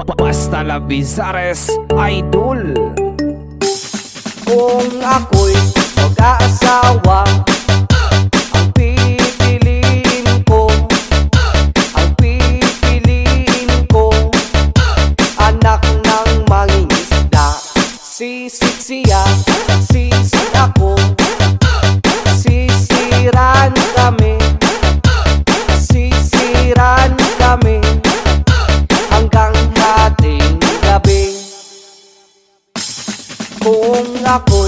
Basta La Bizares Idol. Kung ako'y mag-aasawa, ang pipiliin ko, anak ng mangingisda. Sisit siya, sisit ako, sisiran kami hanggang hating gabi. Kung ako